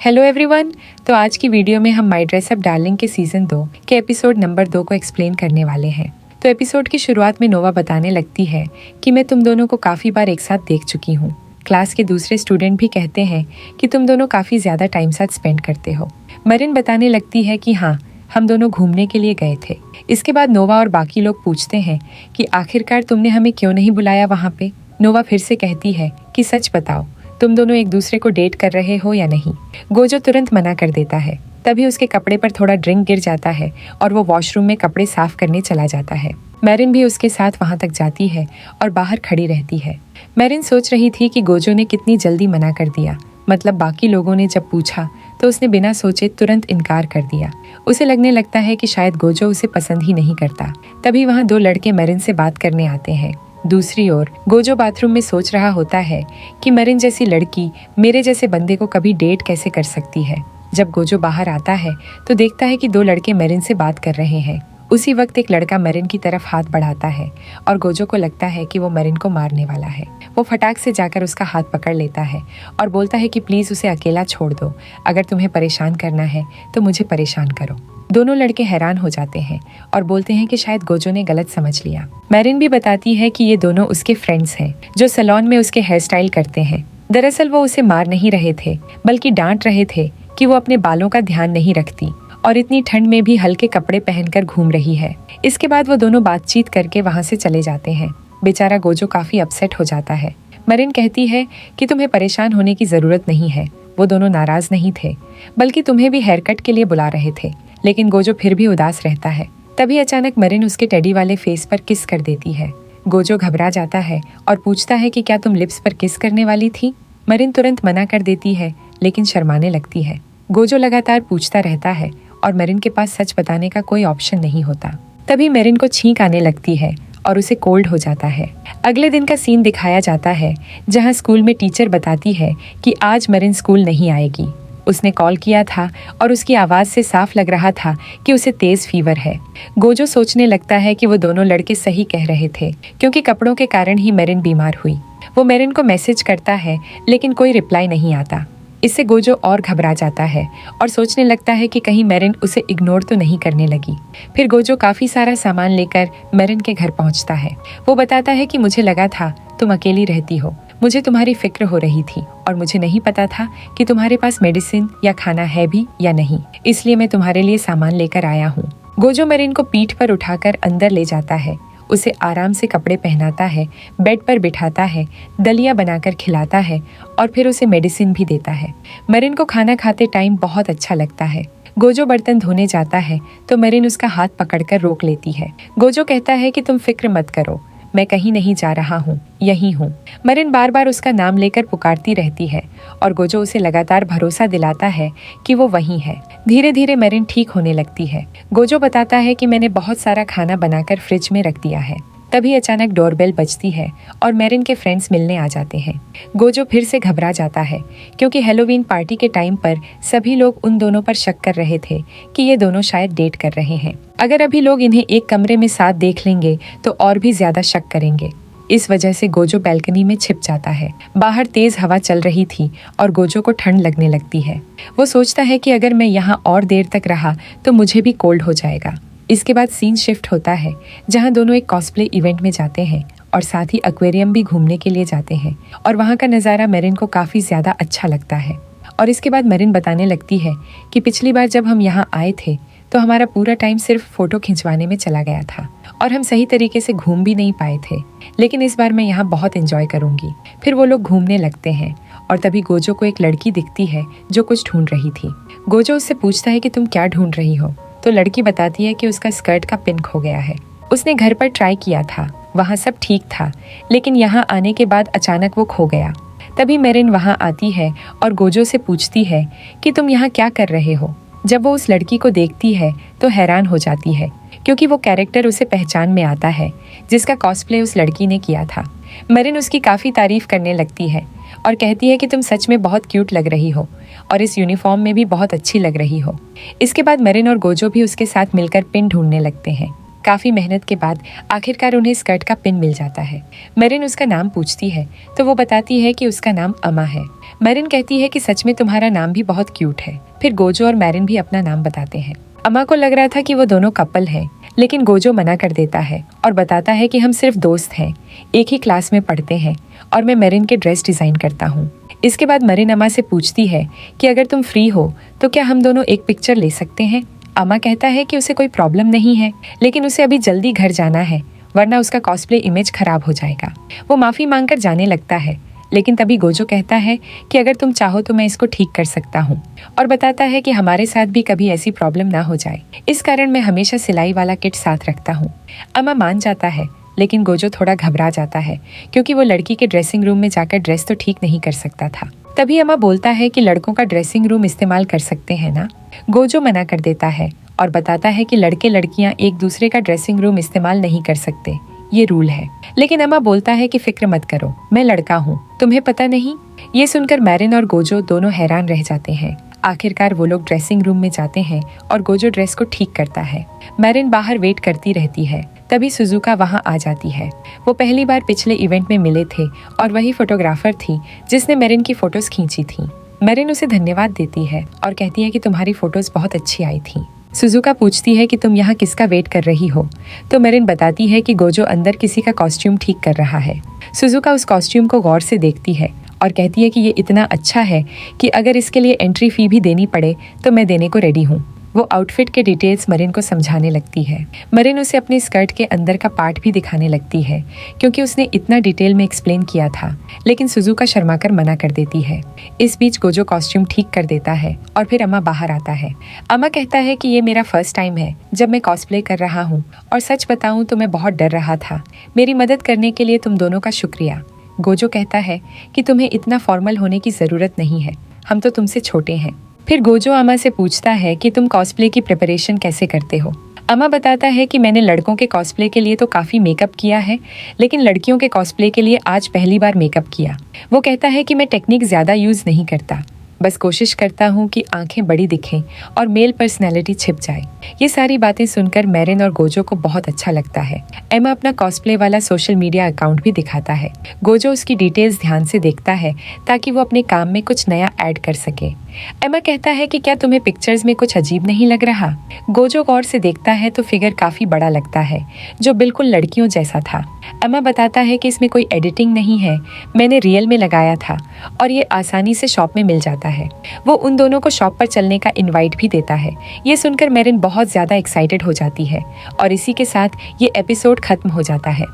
Hello everyone. तो आज की वीडियो में हम माय ड्रेस अप डार्लिंग के सीजन 2 के एपिसोड नंबर 2 को एक्सप्लेन करने वाले हैं। तो एपिसोड की शुरुआत में नोवा बताने लगती है कि मैं तुम दोनों को काफ़ी बार एक साथ देख चुकी हूँ। क्लास के दूसरे स्टूडेंट भी कहते हैं कि तुम दोनों काफ़ी ज़्यादा टाइम साथ स्पेंड करते हो। मरिन बताने लगती है कि हाँ, हम दोनों घूमने के लिए गए थे। इसके बाद नोवा और बाकी लोग पूछते हैं कि आखिरकार तुमने हमें क्यों नहीं बुलाया वहाँ पे। नोवा फिर से कहती है कि सच बताओ, तुम दोनों एक दूसरे को डेट कर रहे हो या नहीं। गोजो तुरंत मना कर देता है। तभी उसके कपड़े पर थोड़ा ड्रिंक गिर जाता है और वो वॉशरूम में कपड़े साफ करने चला जाता है। मैरिन भी उसके साथ वहां तक जाती है और बाहर खड़ी रहती है। मैरिन सोच रही थी कि गोजो ने कितनी जल्दी मना कर दिया। मतलब बाकी लोगों ने जब पूछा तो उसने बिना सोचे तुरंत इनकार कर दिया। उसे लगने लगता है कि शायद गोजो उसे पसंद ही नहीं करता। तभी वहाँ दो लड़के मैरिन से बात करने आते हैं। दूसरी ओर गोजो बाथरूम में सोच रहा होता है कि मरिन जैसी लड़की मेरे जैसे बंदे को कभी डेट कैसे कर सकती है। जब गोजो बाहर आता है तो देखता है कि दो लड़के मरिन से बात कर रहे हैं। उसी वक्त एक लड़का मरिन की तरफ हाथ बढ़ाता है और गोजो को लगता है कि वो मरिन को मारने वाला है। वो फटाक से जाकर उसका हाथ पकड़ लेता है और बोलता है कि प्लीज उसे अकेला छोड़ दो। अगर तुम्हें परेशान करना है तो मुझे परेशान करो। दोनों लड़के हैरान हो जाते हैं और बोलते हैं कि शायद गोजो ने गलत समझ लिया। मैरिन भी बताती है कि ये दोनों उसके फ्रेंड्स हैं जो सैलून में उसके हेयर स्टाइल करते हैं। दरअसल वो उसे मार नहीं रहे थे बल्कि डांट रहे थे कि वो अपने बालों का ध्यान नहीं रखती और इतनी ठंड में भी हल्के कपड़े पहनकर घूम रही है। इसके बाद वो दोनों बातचीत करके वहाँ से चले जाते हैं। बेचारा गोजो काफी अपसेट हो जाता है। मरिन कहती है कि तुम्हें परेशान होने की जरूरत नहीं है। वो दोनों नाराज नहीं थे बल्कि तुम्हें भी हेयर कट के लिए बुला रहे थे। लेकिन गोजो फिर भी उदास रहता है। तभी अचानक मरिन उसके टेडी वाले फेस पर किस कर देती है। गोजो घबरा जाता है और पूछता है कि क्या तुम लिप्स पर किस करने वाली थी। मरिन तुरंत मना कर देती है लेकिन शर्माने लगती है। गोजो लगातार पूछता रहता है और मरिन के पास सच बताने का कोई ऑप्शन नहीं होता। तभी मरिन को छींक आने लगती है और उसे कोल्ड हो जाता है। अगले दिन का सीन दिखाया जाता है जहाँ स्कूल में टीचर बताती है कि आज मरिन स्कूल नहीं आएगी। उसने कॉल किया था और उसकी आवाज से साफ लग रहा था कि उसे तेज फीवर है। गोजो सोचने लगता है कि वो दोनों लड़के सही कह रहे थे क्योंकि कपड़ों के कारण ही मरिन बीमार हुई। वो मरिन को मैसेज करता है लेकिन कोई रिप्लाई नहीं आता। इससे गोजो और घबरा जाता है और सोचने लगता है कि कहीं मरिन उसे इग्नोर तो नहीं करने लगी। फिर गोजो काफी सारा सामान लेकर मरिन के घर पहुंचता है। वो बताता है कि मुझे लगा था तुम अकेली रहती हो। मुझे तुम्हारी फिक्र हो रही थी और मुझे नहीं पता था कि तुम्हारे पास मेडिसिन या खाना है भी या नहीं, इसलिए मैं तुम्हारे लिए सामान लेकर आया हूँ। गोजो मरिन को पीठ पर उठाकर अंदर ले जाता है। उसे आराम से कपड़े पहनाता है, बेड पर बिठाता है, दलिया बनाकर खिलाता है और फिर उसे मेडिसिन भी देता है। मरिन को खाना खाते टाइम बहुत अच्छा लगता है। गोजो बर्तन धोने जाता है तो मरिन उसका हाथ पकड़कर रोक लेती है। गोजो कहता है कि तुम फिक्र मत करो, मैं कहीं नहीं जा रहा हूँ, यहीं हूँ। मरिन बार बार उसका नाम लेकर पुकारती रहती है और गोजो उसे लगातार भरोसा दिलाता है कि वो वहीं है। धीरे धीरे मरिन ठीक होने लगती है। गोजो बताता है कि मैंने बहुत सारा खाना बनाकर फ्रिज में रख दिया है। तभी अचानक डोरबेल बजती है और मैरिन के फ्रेंड्स मिलने आ जाते हैं। गोजो फिर से घबरा जाता है क्योंकि हैलोवीन पार्टी के टाइम पर सभी लोग उन दोनों पर शक कर रहे थे कि ये दोनों शायद डेट कर रहे हैं। अगर अभी लोग इन्हें एक कमरे में साथ देख लेंगे तो और भी ज्यादा शक करेंगे। इस वजह से गोजो बैल्कनी में छिप जाता है। बाहर तेज हवा चल रही थी और गोजो को ठंड लगने लगती है। वो सोचता है कि अगर मैं यहाँ और देर तक रहा तो मुझे भी कोल्ड हो जाएगा। इसके बाद सीन शिफ्ट होता है जहाँ दोनों एक कॉस्प्ले इवेंट में जाते हैं और साथ ही एक्वेरियम भी घूमने के लिए जाते हैं और वहाँ का नज़ारा मरिन को काफ़ी ज़्यादा अच्छा लगता है। और इसके बाद मरिन बताने लगती है कि पिछली बार जब हम यहाँ आए थे तो हमारा पूरा टाइम सिर्फ फोटो खिंचवाने में चला गया था और हम सही तरीके से घूम भी नहीं पाए थे, लेकिन इस बार मैं यहाँ बहुत एंजॉय करूंगी। फिर वो लोग घूमने लगते हैं और तभी गोजो को एक लड़की दिखती है जो कुछ ढूंढ रही थी। गोजो उससे पूछता है कि तुम क्या ढूंढ रही हो, तो लड़की बताती है कि उसका स्कर्ट का पिन खो गया है। उसने घर पर ट्राई किया था, वहाँ सब ठीक था, लेकिन यहाँ आने के बाद अचानक वो खो गया। तभी मेरिन वहाँ आती है और गोजो से पूछती है कि तुम यहाँ क्या कर रहे हो। जब वो उस लड़की को देखती है तो हैरान हो जाती है क्योंकि वो कैरेक्टर उसे पहचान में आता है जिसका कॉस्प्ले उस लड़की ने किया था। मरिन उसकी काफ़ी तारीफ करने लगती है और कहती है कि तुम सच में बहुत क्यूट लग रही हो और इस यूनिफॉर्म में भी बहुत अच्छी लग रही हो। इसके बाद मरिन और गोजो भी उसके साथ मिलकर पिन ढूंढने लगते हैं। काफ़ी मेहनत के बाद आखिरकार उन्हें स्कर्ट का पिन मिल जाता है। मरिन उसका नाम पूछती है तो वो बताती है कि उसका नाम अमा है। मैरिन कहती है कि सच में तुम्हारा नाम भी बहुत क्यूट है। फिर गोजो और मैरिन भी अपना नाम बताते हैं। अम्मा को लग रहा था कि वो दोनों कपल हैं, लेकिन गोजो मना कर देता है और बताता है कि हम सिर्फ दोस्त हैं, एक ही क्लास में पढ़ते हैं और मैं मैरिन के ड्रेस डिजाइन करता हूँ। इसके बाद मैरिन अम्मा से पूछती है कि अगर तुम फ्री हो तो क्या हम दोनों एक पिक्चर ले सकते हैं। अम्मा कहता है कि उसे कोई प्रॉब्लम नहीं है, लेकिन उसे अभी जल्दी घर जाना है, वरना उसका कॉस्प्ले इमेज खराब हो जाएगा। वो माफी मांगकर जाने लगता है, लेकिन तभी गोजो कहता है कि अगर तुम चाहो तो मैं इसको ठीक कर सकता हूँ, और बताता है कि हमारे साथ भी कभी ऐसी प्रॉब्लम ना हो जाए, इस कारण मैं हमेशा सिलाई वाला किट साथ रखता हूँ। अम्मा मान जाता है, लेकिन गोजो थोड़ा घबरा जाता है क्योंकि वो लड़की के ड्रेसिंग रूम में जाकर ड्रेस तो ठीक नहीं कर सकता था। तभी अम्मा बोलता है कि लड़कों का ड्रेसिंग रूम इस्तेमाल कर सकते हैं ना। गोजो मना कर देता है और बताता है कि लड़के लड़कियां एक दूसरे का ड्रेसिंग रूम इस्तेमाल नहीं कर सकते, ये रूल है। लेकिन अम्मा बोलता है कि फिक्र मत करो, मैं लड़का हूँ, तुम्हें पता नहीं। ये सुनकर मैरिन और गोजो दोनों हैरान रह जाते हैं। आखिरकार वो लोग ड्रेसिंग रूम में जाते हैं और गोजो ड्रेस को ठीक करता है। मैरिन बाहर वेट करती रहती है। तभी सुजुका वहां आ जाती है। वो पहली बार पिछले इवेंट में मिले थे और वही फोटोग्राफर थी जिसने मैरिन की फोटोज खींची थी। मैरिन उसे धन्यवाद देती है और कहती है कि तुम्हारी फोटोज बहुत अच्छी आई थी। सुजुका पूछती है कि तुम यहाँ किसका वेट कर रही हो, तो मैरिन बताती है कि गोजो अंदर किसी का कॉस्ट्यूम ठीक कर रहा है। सुजुका उस कॉस्ट्यूम को गौर से देखती है और कहती है कि ये इतना अच्छा है कि अगर इसके लिए एंट्री फी भी देनी पड़े तो मैं देने को रेडी हूँ। वो आउटफिट के डिटेल्स मरीन को समझाने लगती है। मरीन उसे अपने स्कर्ट के अंदर का पार्ट भी दिखाने लगती है क्योंकि उसने इतना डिटेल में एक्सप्लेन किया था, लेकिन सुजुका शर्मा कर मना कर देती है। इस बीच गोजो कॉस्ट्यूम ठीक कर देता है और फिर अम्मा बाहर आता है। अम्मा कहता है कि ये मेरा फर्स्ट टाइम है जब मैं कॉस्प्ले कर रहा हूँ और सच बताऊँ तो मैं बहुत डर रहा था। मेरी मदद करने के लिए तुम दोनों का शुक्रिया। गोजो कहता है कि तुम्हें इतना फॉर्मल होने की जरूरत नहीं है, हम तो तुमसे छोटे हैं। फिर गोजो अम्मा से पूछता है कि तुम कॉस्प्ले की प्रिपरेशन कैसे करते हो। अम्मा बताता है कि मैंने लड़कों के कॉस्प्ले के लिए तो काफ़ी मेकअप किया है, लेकिन लड़कियों के कॉस्प्ले के लिए आज पहली बार मेकअप किया। वो कहता है कि मैं टेक्निक ज़्यादा यूज़ नहीं करता, बस कोशिश करता हूँ कि आंखें बड़ी दिखें और मेल पर्सनैलिटी छिप जाए। ये सारी बातें सुनकर मैरिन और गोजो को बहुत अच्छा लगता है। एमा अपना कॉस्प्ले वाला सोशल मीडिया अकाउंट भी दिखाता है। गोजो उसकी डिटेल्स ध्यान से देखता है ताकि वो अपने काम में कुछ नया ऐड कर सके। एमा कहता है कि क्या तुम्हें पिक्चर्स में कुछ अजीब नहीं लग रहा। गोजो गौर से देखता है तो फिगर काफी बड़ा लगता है, जो बिल्कुल लड़कियों जैसा था। एमा बताता है कि इसमें कोई एडिटिंग नहीं है, मैंने रियल में लगाया था और ये आसानी से शॉप में मिल जाता है। वो उन दोनों को शॉप पर चलने का इनवाइट भी देता है। ये सुनकर मैरिन बहुत ज्यादा एक्साइटेड हो जाती है और इसी के साथ ये एपिसोड खत्म हो जाता है।